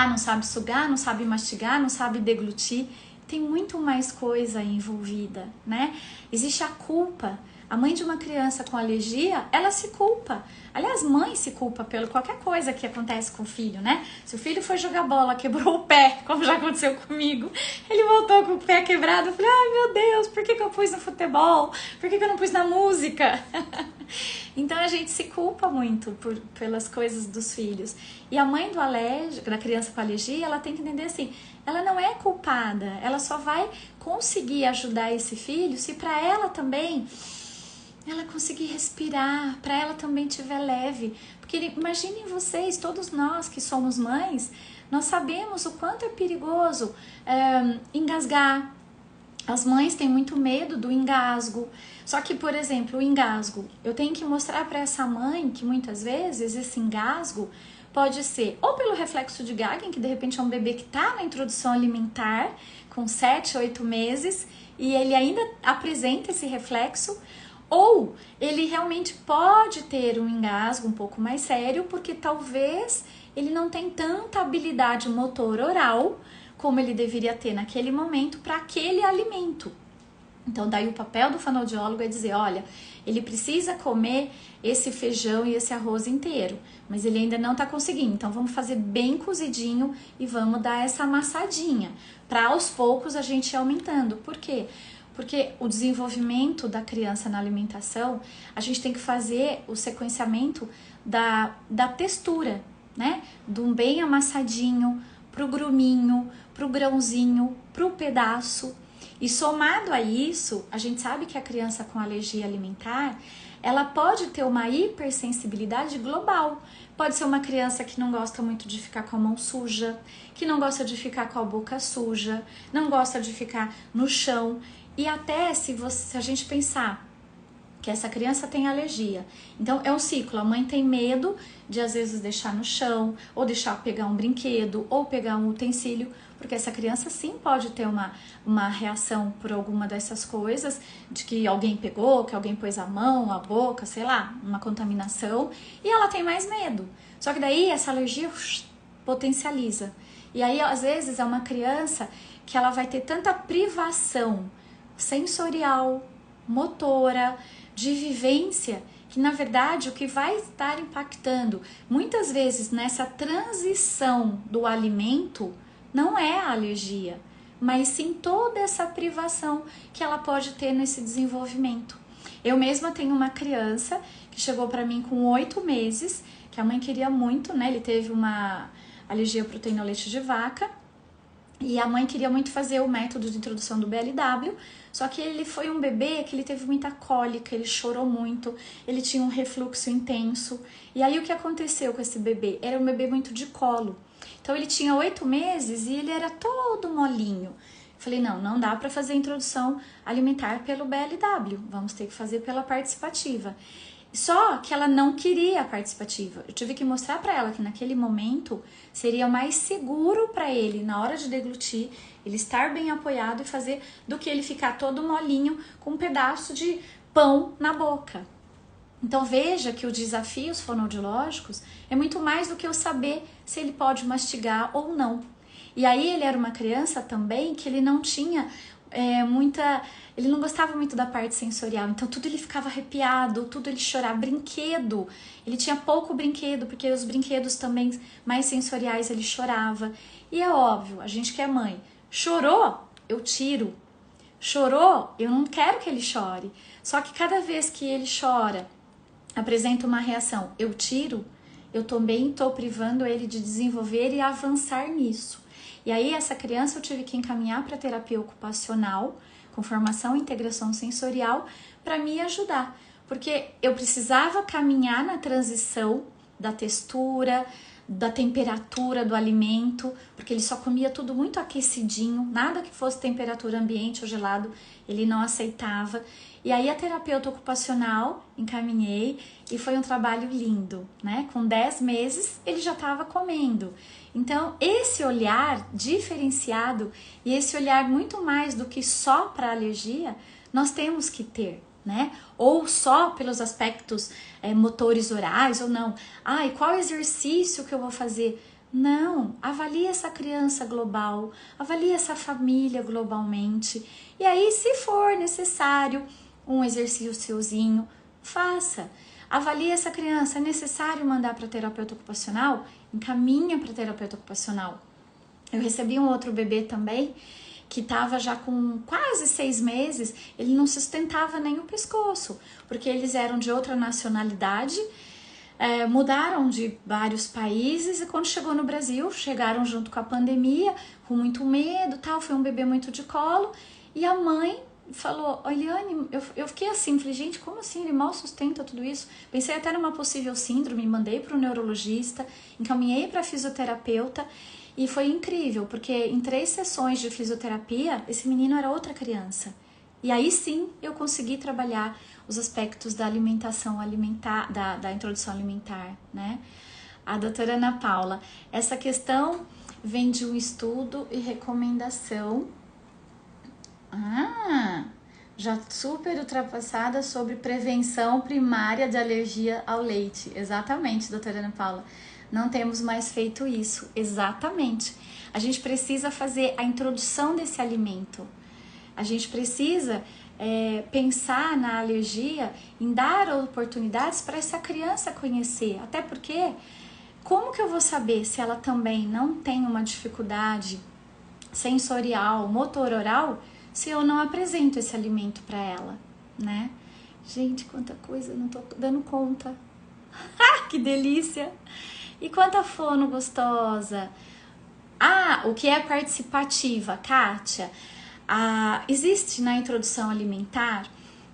não sabe sugar, não sabe mastigar, não sabe deglutir. Tem muito mais coisa envolvida, né? Existe a culpa. A mãe de uma criança com alergia, ela se culpa. Aliás, mãe se culpa pelo qualquer coisa que acontece com o filho, né? Se o filho foi jogar bola, quebrou o pé, como já aconteceu comigo, ele voltou com o pé quebrado. Eu falei, ai meu Deus, por que eu pus no futebol? Por que eu não pus na música? Então a gente se culpa muito pelas coisas dos filhos. E a mãe da criança com alergia, ela tem que entender assim, ela não é culpada, ela só vai conseguir ajudar esse filho se para ela também ela conseguir respirar, para ela também estiver leve. Porque imaginem vocês, todos nós que somos mães, nós sabemos o quanto é perigoso engasgar. As mães têm muito medo do engasgo. Só que, por exemplo, o engasgo, eu tenho que mostrar para essa mãe que muitas vezes esse engasgo pode ser ou pelo reflexo de Gagen, que de repente é um bebê que está na introdução alimentar, com 7, 8 meses, e ele ainda apresenta esse reflexo, ou ele realmente pode ter um engasgo um pouco mais sério, porque talvez ele não tenha tanta habilidade motor oral como ele deveria ter naquele momento para aquele alimento. Então daí o papel do fonoaudiólogo é dizer, olha, ele precisa comer esse feijão e esse arroz inteiro, mas ele ainda não está conseguindo, então vamos fazer bem cozidinho e vamos dar essa amassadinha, para aos poucos a gente ir aumentando. Por quê? Porque o desenvolvimento da criança na alimentação, a gente tem que fazer o sequenciamento da textura, né? Do bem amassadinho, pro gruminho, pro grãozinho, pro pedaço. E somado a isso, a gente sabe que a criança com alergia alimentar, ela pode ter uma hipersensibilidade global. Pode ser uma criança que não gosta muito de ficar com a mão suja, que não gosta de ficar com a boca suja, não gosta de ficar no chão. E até se a gente pensar que essa criança tem alergia, então é um ciclo, a mãe tem medo de às vezes deixar no chão, ou deixar pegar um brinquedo, ou pegar um utensílio, porque essa criança sim pode ter uma reação por alguma dessas coisas, de que alguém pegou, que alguém pôs a mão, a boca, sei lá, uma contaminação, e ela tem mais medo. Só que daí essa alergia potencializa. E aí às vezes é uma criança que ela vai ter tanta privação sensorial, motora, de vivência, que na verdade o que vai estar impactando muitas vezes nessa transição do alimento não é a alergia, mas sim toda essa privação que ela pode ter nesse desenvolvimento. Eu mesma tenho uma criança que chegou para mim com 8 meses, que a mãe queria muito, né? Ele teve uma alergia à proteína ao leite de vaca, e a mãe queria muito fazer o método de introdução do BLW, só que ele foi um bebê que ele teve muita cólica, ele chorou muito, ele tinha um refluxo intenso. E aí o que aconteceu com esse bebê? Era um bebê muito de colo. Então ele tinha 8 meses e ele era todo molinho. Falei, não dá para fazer a introdução alimentar pelo BLW, vamos ter que fazer pela participativa. Só que ela não queria a participativa. Eu tive que mostrar para ela que naquele momento seria mais seguro para ele, na hora de deglutir, ele estar bem apoiado e fazer, do que ele ficar todo molinho com um pedaço de pão na boca. Então veja que os desafios fonoaudiológicos é muito mais do que eu saber se ele pode mastigar ou não. E aí ele era uma criança também que ele não tinha ele não gostava muito da parte sensorial, então tudo ele ficava arrepiado, tudo ele chorava, brinquedo, ele tinha pouco brinquedo, porque os brinquedos também mais sensoriais ele chorava. E é óbvio, a gente que é mãe, chorou, eu tiro. Chorou, eu não quero que ele chore. Só que cada vez que ele chora, apresenta uma reação, eu tiro, eu também estou privando ele de desenvolver e avançar nisso. E aí essa criança eu tive que encaminhar para terapia ocupacional, com formação e integração sensorial, para me ajudar. Porque eu precisava caminhar na transição da textura, da temperatura do alimento, porque ele só comia tudo muito aquecidinho, nada que fosse temperatura ambiente ou gelado, ele não aceitava. E aí a terapeuta ocupacional encaminhei e foi um trabalho lindo, né? Com 10 meses ele já estava comendo. Então esse olhar diferenciado e esse olhar muito mais do que só para alergia, nós temos que ter, né? Ou só pelos aspectos motores orais ou não. E qual exercício que eu vou fazer? Não, avalie essa criança global, avalie essa família globalmente. E aí, se for necessário um exercíciozinho, faça. Avalie essa criança, é necessário mandar para terapeuta ocupacional? Encaminha para terapeuta ocupacional. Eu recebi um outro bebê também, que estava já com quase 6 meses, ele não sustentava nem o pescoço, porque eles eram de outra nacionalidade, mudaram de vários países e quando chegou no Brasil, chegaram junto com a pandemia, com muito medo, tal, foi um bebê muito de colo, e a mãe falou, Eliane, eu fiquei assim, falei, gente, como assim, ele mal sustenta tudo isso? Pensei até numa possível síndrome, mandei para o neurologista, encaminhei para a fisioterapeuta, e foi incrível, porque em 3 sessões de fisioterapia, esse menino era outra criança. E aí sim, eu consegui trabalhar os aspectos da alimentação alimentar, da introdução alimentar, né? A doutora Ana Paula, essa questão vem de um estudo e recomendação já super ultrapassada sobre prevenção primária de alergia ao leite. Exatamente, doutora Ana Paula. Não temos mais feito isso. Exatamente. A gente precisa fazer a introdução desse alimento. A gente precisa pensar na alergia, em dar oportunidades para essa criança conhecer. Até porque, como que eu vou saber se ela também não tem uma dificuldade sensorial, motor oral, se eu não apresento esse alimento para ela, né? Gente, quanta coisa, não tô dando conta. Que delícia! E quanta fono gostosa! O que é participativa, Kátia? Existe na introdução alimentar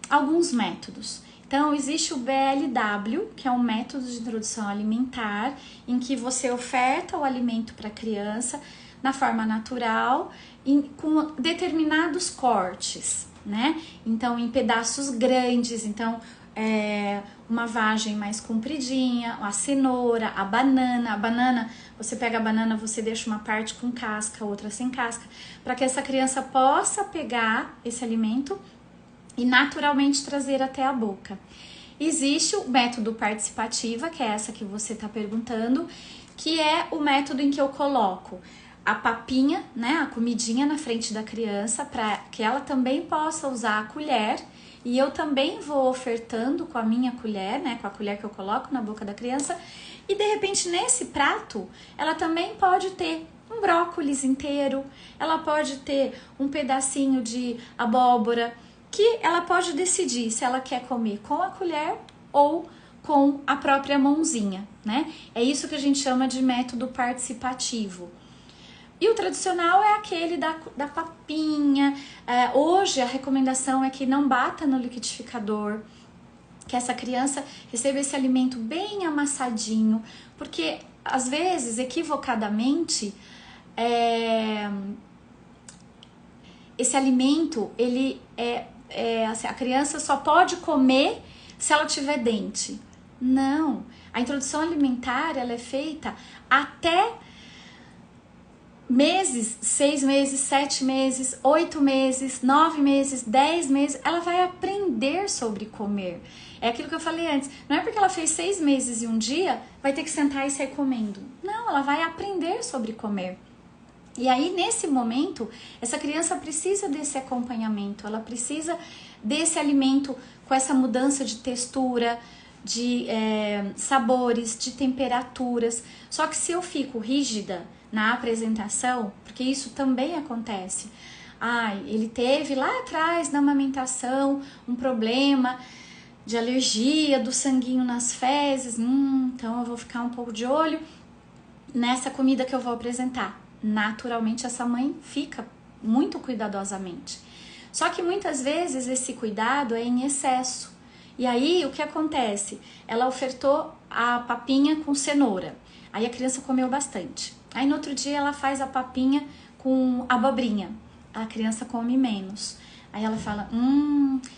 alguns métodos. Então, existe o BLW, que é um método de introdução alimentar, em que você oferta o alimento para a criança na forma natural, com determinados cortes, né? Então, em pedaços grandes, então, uma vagem mais compridinha, a cenoura, a banana, você pega a banana, você deixa uma parte com casca, outra sem casca, para que essa criança possa pegar esse alimento e naturalmente trazer até a boca. Existe o método participativa, que é essa que você está perguntando, que é o método em que eu coloco a papinha, né, a comidinha na frente da criança, para que ela também possa usar a colher, e eu também vou ofertando com a minha colher, né, com a colher que eu coloco na boca da criança, e de repente nesse prato, ela também pode ter um brócolis inteiro, ela pode ter um pedacinho de abóbora, que ela pode decidir se ela quer comer com a colher ou com a própria mãozinha, né? É isso que a gente chama de método participativo. E o tradicional é aquele da papinha. Hoje a recomendação é que não bata no liquidificador, que essa criança receba esse alimento bem amassadinho, porque às vezes, equivocadamente, esse alimento, a criança só pode comer se ela tiver dente. Não, a introdução alimentar ela é feita até meses, 6 meses, 7 meses, 8 meses, 9 meses, 10 meses, ela vai aprender sobre comer. É aquilo que eu falei antes, não é porque ela fez 6 meses e um dia vai ter que sentar e sair comendo. Não, ela vai aprender sobre comer. E aí, nesse momento, essa criança precisa desse acompanhamento, ela precisa desse alimento com essa mudança de textura, de sabores, de temperaturas. Só que se eu fico rígida na apresentação, porque isso também acontece, ele teve lá atrás na amamentação um problema de alergia do sanguinho nas fezes, então eu vou ficar um pouco de olho nessa comida que eu vou apresentar. Naturalmente essa mãe fica muito cuidadosamente. Só que muitas vezes esse cuidado é em excesso. E aí o que acontece? Ela ofertou a papinha com cenoura. Aí a criança comeu bastante. Aí no outro dia ela faz a papinha com abobrinha. A criança come menos. Aí ela fala,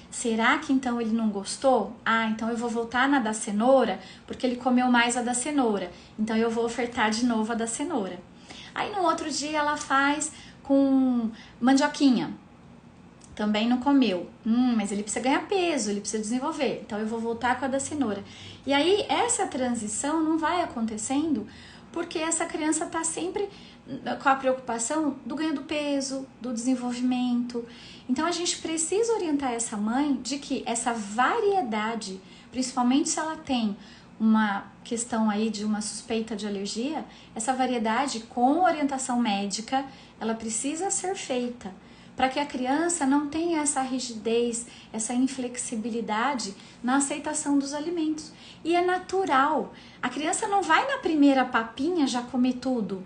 será que então ele não gostou? Então eu vou voltar na da cenoura, porque ele comeu mais a da cenoura. Então eu vou ofertar de novo a da cenoura. Aí no outro dia ela faz com mandioquinha. Também não comeu. Mas ele precisa ganhar peso, ele precisa desenvolver. Então eu vou voltar com a da cenoura. E aí essa transição não vai acontecendo porque essa criança está sempre com a preocupação do ganho do peso, do desenvolvimento. Então a gente precisa orientar essa mãe de que essa variedade, principalmente se ela tem uma questão aí de uma suspeita de alergia, essa variedade com orientação médica, ela precisa ser feita para que a criança não tenha essa rigidez, essa inflexibilidade na aceitação dos alimentos. E é natural, a criança não vai na primeira papinha já comer tudo,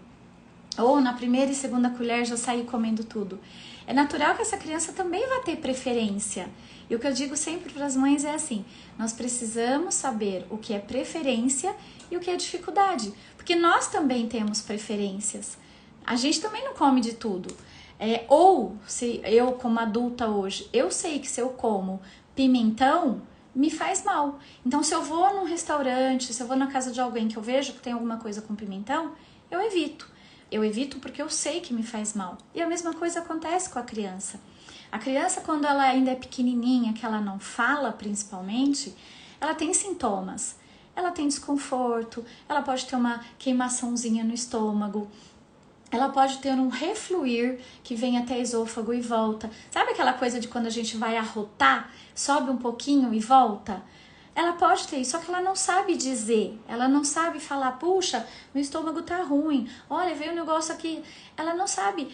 ou na primeira e segunda colher já sair comendo tudo. É natural que essa criança também vai ter preferência. E o que eu digo sempre para as mães é assim, nós precisamos saber o que é preferência e o que é dificuldade, porque nós também temos preferências. A gente também não come de tudo. Ou se eu como adulta hoje, eu sei que se eu como pimentão, me faz mal. Então se eu vou num restaurante, se eu vou na casa de alguém que eu vejo que tem alguma coisa com pimentão, eu evito. Eu evito porque eu sei que me faz mal. E a mesma coisa acontece com a criança. A criança, quando ela ainda é pequenininha, que ela não fala principalmente, ela tem sintomas. Ela tem desconforto, ela pode ter uma queimaçãozinha no estômago, ela pode ter um refluir que vem até esôfago e volta. Sabe aquela coisa de quando a gente vai arrotar, sobe um pouquinho e volta? Ela pode ter isso, só que ela não sabe dizer, ela não sabe falar, puxa, meu estômago tá ruim, olha, veio um negócio aqui. Ela não sabe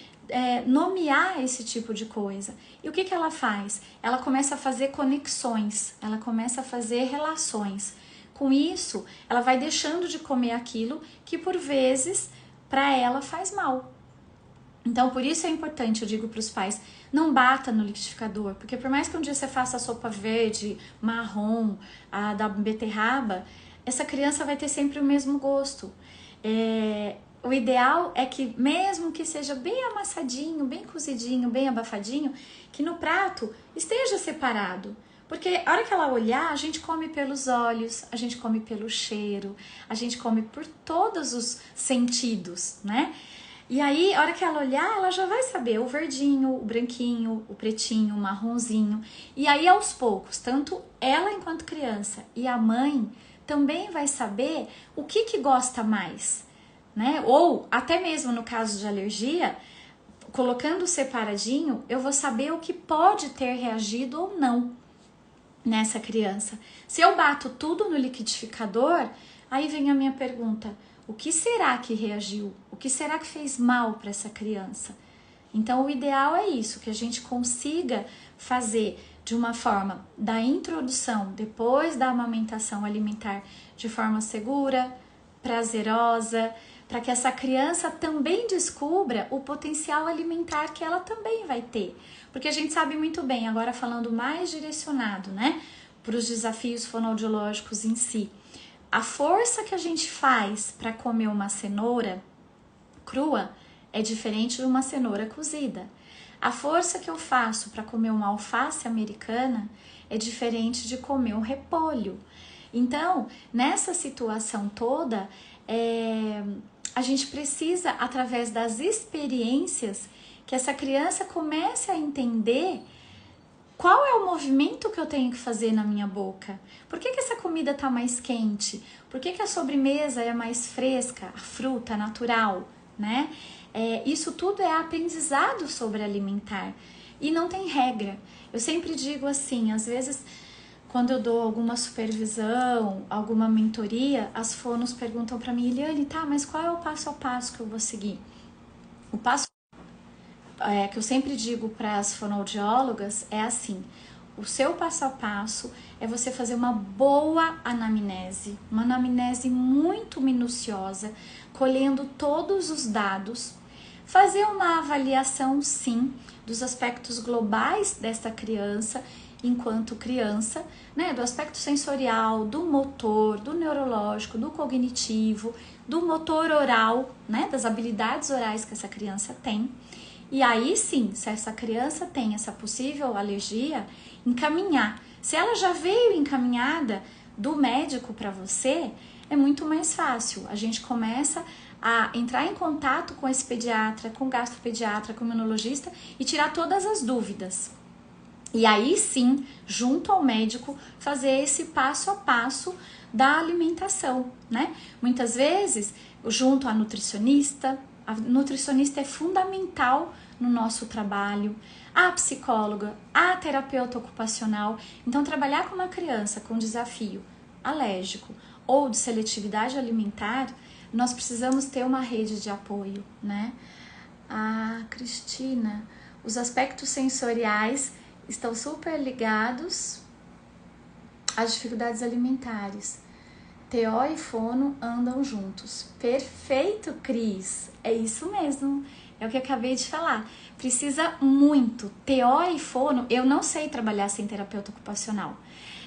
nomear esse tipo de coisa. E o que ela faz? Ela começa a fazer conexões, ela começa a fazer relações. Com isso, ela vai deixando de comer aquilo que por vezes para ela faz mal. Então, por isso é importante, eu digo para os pais, não bata no liquidificador, porque por mais que um dia você faça a sopa verde, marrom, a da beterraba, essa criança vai ter sempre o mesmo gosto. O ideal é que, mesmo que seja bem amassadinho, bem cozidinho, bem abafadinho, que no prato esteja separado. Porque a hora que ela olhar, a gente come pelos olhos, a gente come pelo cheiro, a gente come por todos os sentidos, né? E aí, a hora que ela olhar, ela já vai saber o verdinho, o branquinho, o pretinho, o marronzinho. E aí, aos poucos, tanto ela enquanto criança e a mãe também vai saber o que gosta mais, né? Ou, até mesmo no caso de alergia, colocando separadinho, eu vou saber o que pode ter reagido ou não nessa criança. Se eu bato tudo no liquidificador, aí vem a minha pergunta, o que será que reagiu? O que será que fez mal para essa criança? Então, o ideal é isso, que a gente consiga fazer de uma forma da introdução, depois da amamentação alimentar, de forma segura, prazerosa, para que essa criança também descubra o potencial alimentar que ela também vai ter. Porque a gente sabe muito bem, agora falando mais direcionado, né, para os desafios fonoaudiológicos em si, a força que a gente faz para comer uma cenoura crua é diferente de uma cenoura cozida. A força que eu faço para comer uma alface americana é diferente de comer um repolho. Então, nessa situação toda, a gente precisa, através das experiências, que essa criança comece a entender qual é o movimento que eu tenho que fazer na minha boca. Por que essa comida está mais quente? Por que a sobremesa é mais fresca, a fruta natural, né? Isso tudo é aprendizado sobre alimentar e não tem regra. Eu sempre digo assim, às vezes quando eu dou alguma supervisão, alguma mentoria, as fonos perguntam para mim, Eliane, tá, mas qual é o passo a passo que eu vou seguir? O passo que eu sempre digo para as fonoaudiólogas é assim, o seu passo a passo é você fazer uma boa anamnese, uma anamnese muito minuciosa, colhendo todos os dados, fazer uma avaliação, sim, dos aspectos globais dessa criança, enquanto criança, né, do aspecto sensorial, do motor, do neurológico, do cognitivo, do motor oral, né, das habilidades orais que essa criança tem. E aí sim, se essa criança tem essa possível alergia, encaminhar. Se ela já veio encaminhada do médico para você, é muito mais fácil. A gente começa a entrar em contato com esse pediatra, com o gastropediatra, com o imunologista e tirar todas as dúvidas. E aí sim, junto ao médico, fazer esse passo a passo da alimentação, né? Muitas vezes, junto à nutricionista, a nutricionista é fundamental no nosso trabalho, a psicóloga, a terapeuta ocupacional. Então, trabalhar com uma criança com desafio alérgico ou de seletividade alimentar, nós precisamos ter uma rede de apoio, né? A Cristina, os aspectos sensoriais estão super ligados às dificuldades alimentares. TO e fono andam juntos. Perfeito, Cris. É isso mesmo. É o que eu acabei de falar. Precisa muito. TO e fono, eu não sei trabalhar sem terapeuta ocupacional.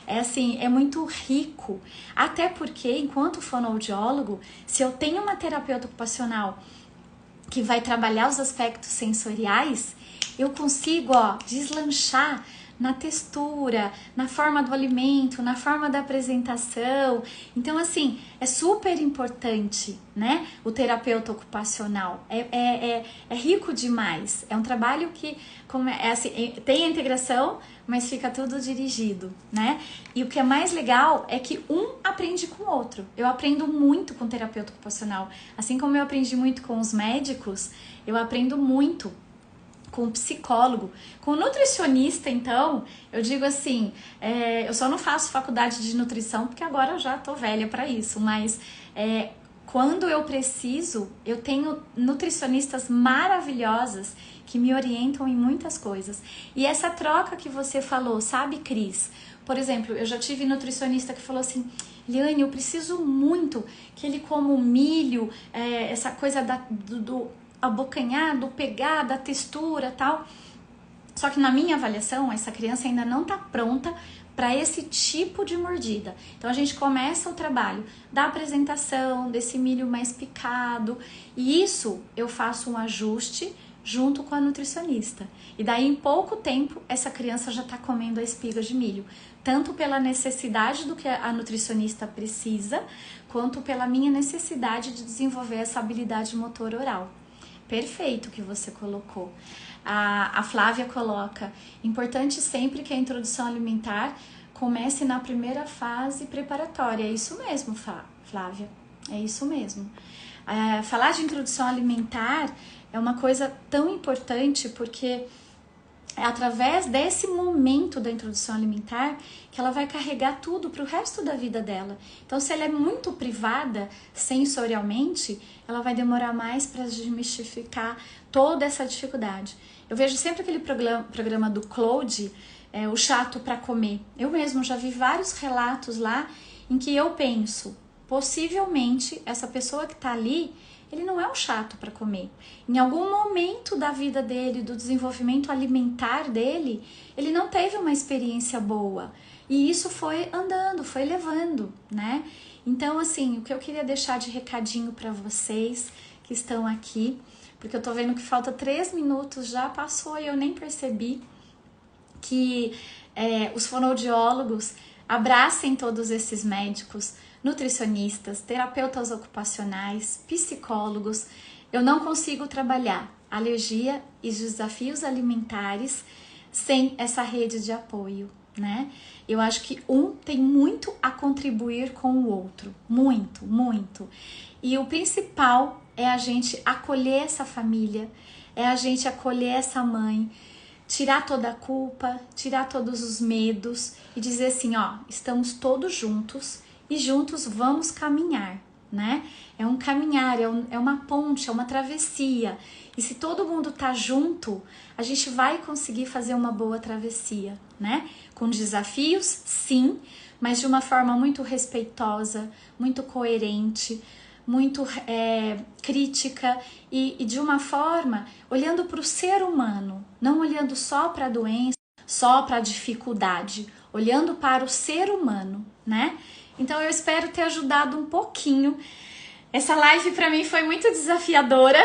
É assim, é muito rico. Até porque, enquanto fonoaudiólogo, se eu tenho uma terapeuta ocupacional que vai trabalhar os aspectos sensoriais, eu consigo, deslanchar na textura, na forma do alimento, na forma da apresentação. Então, assim, é super importante, né? O terapeuta ocupacional. É rico demais. É um trabalho que tem a integração, mas fica tudo dirigido, né? E o que é mais legal é que um aprende com o outro. Eu aprendo muito com o terapeuta ocupacional. Assim como eu aprendi muito com os médicos, eu aprendo muito com o psicólogo, com o nutricionista. Então, eu digo assim, eu só não faço faculdade de nutrição porque agora eu já tô velha para isso, mas quando eu preciso, eu tenho nutricionistas maravilhosas que me orientam em muitas coisas. E essa troca que você falou, sabe, Cris? Por exemplo, eu já tive nutricionista que falou assim, Eliane, eu preciso muito que ele coma o milho, essa coisa do abocanhar, do pegar, da textura, tal. Só que na minha avaliação, essa criança ainda não está pronta para esse tipo de mordida. Então a gente começa o trabalho da apresentação, desse milho mais picado, e isso eu faço um ajuste junto com a nutricionista. E daí em pouco tempo essa criança já está comendo a espiga de milho, tanto pela necessidade do que a nutricionista precisa, quanto pela minha necessidade de desenvolver essa habilidade motor oral. Perfeito que você colocou. A Flávia coloca, importante sempre que a introdução alimentar comece na primeira fase preparatória. É isso mesmo, Flávia, é isso mesmo. Falar de introdução alimentar é uma coisa tão importante porque é através desse momento da introdução alimentar que ela vai carregar tudo para o resto da vida dela. Então, se ela é muito privada sensorialmente, ela vai demorar mais para desmistificar toda essa dificuldade. Eu vejo sempre aquele programa do Claude, o chato para comer. Eu mesmo já vi vários relatos lá em que eu penso, possivelmente essa pessoa que está ali, ele não é um chato para comer. Em algum momento da vida dele, do desenvolvimento alimentar dele, ele não teve uma experiência boa. E isso foi andando, foi levando, né? Então, assim, o que eu queria deixar de recadinho para vocês que estão aqui, porque eu tô vendo que falta 3 minutos, já passou e eu nem percebi, que os fonoaudiólogos abracem todos esses médicos, nutricionistas, terapeutas ocupacionais, psicólogos. Eu não consigo trabalhar alergia e desafios alimentares sem essa rede de apoio, né? Eu acho que um tem muito a contribuir com o outro, muito, muito. E o principal é a gente acolher essa família, é a gente acolher essa mãe, tirar toda a culpa, tirar todos os medos e dizer assim, ó, estamos todos juntos e juntos vamos caminhar, né? É um caminhar, é uma ponte, é uma travessia. E se todo mundo tá junto, a gente vai conseguir fazer uma boa travessia, né? Com desafios, sim, mas de uma forma muito respeitosa, muito coerente, muito crítica e de uma forma olhando para o ser humano, não olhando só para a doença, só para a dificuldade, olhando para o ser humano, né? Então eu espero ter ajudado um pouquinho. Essa live para mim foi muito desafiadora,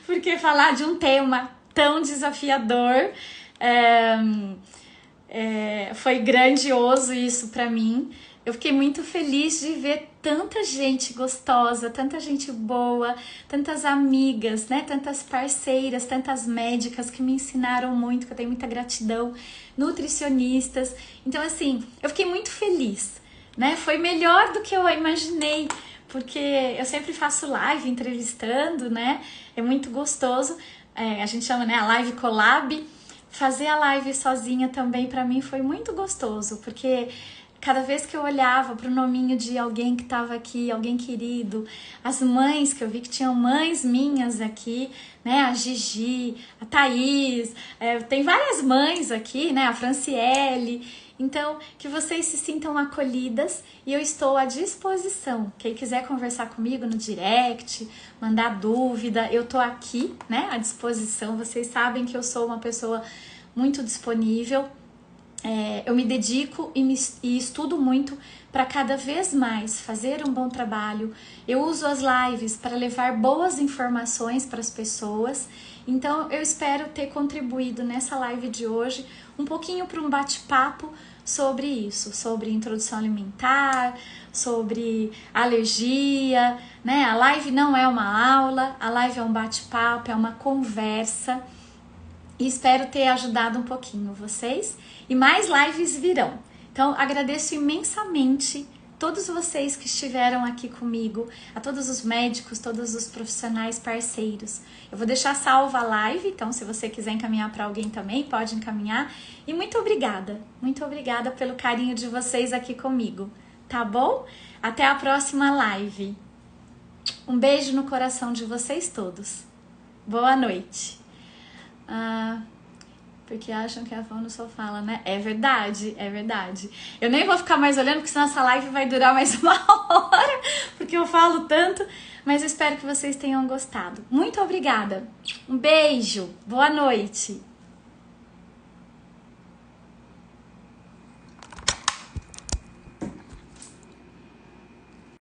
porque falar de um tema tão desafiador foi grandioso isso para mim. Eu fiquei muito feliz de ver tanta gente gostosa, tanta gente boa, tantas amigas, né? Tantas parceiras, tantas médicas que me ensinaram muito, que eu tenho muita gratidão, nutricionistas. Então, assim, eu fiquei muito feliz, né? Foi melhor do que eu imaginei, porque eu sempre faço live entrevistando, né? É muito gostoso. A gente chama, né, a live collab. Fazer a live sozinha também para mim foi muito gostoso, porque cada vez que eu olhava para o nominho de alguém que estava aqui, alguém querido, as mães que eu vi que tinham mães minhas aqui, né, a Gigi, a Thaís, tem várias mães aqui, né, a Franciele. Então, que vocês se sintam acolhidas e eu estou à disposição. Quem quiser conversar comigo no direct, mandar dúvida, eu tô aqui, né, à disposição. Vocês sabem que eu sou uma pessoa muito disponível. Eu me dedico e estudo muito para cada vez mais fazer um bom trabalho. Eu uso as lives para levar boas informações para as pessoas. Então, eu espero ter contribuído nessa live de hoje um pouquinho para um bate-papo sobre isso, sobre introdução alimentar, sobre alergia, né? A live não é uma aula, a live é um bate-papo, é uma conversa. E espero ter ajudado um pouquinho vocês. E mais lives virão. Então, agradeço imensamente todos vocês que estiveram aqui comigo, a todos os médicos, todos os profissionais parceiros. Eu vou deixar salva a live, então se você quiser encaminhar para alguém também, pode encaminhar. E muito obrigada pelo carinho de vocês aqui comigo, tá bom? Até a próxima live. Um beijo no coração de vocês todos. Boa noite. Porque acham que a Fono só fala, né? É verdade, é verdade. Eu nem vou ficar mais olhando, porque senão essa live vai durar mais uma hora, porque eu falo tanto, mas eu espero que vocês tenham gostado. Muito obrigada. Um beijo, boa noite.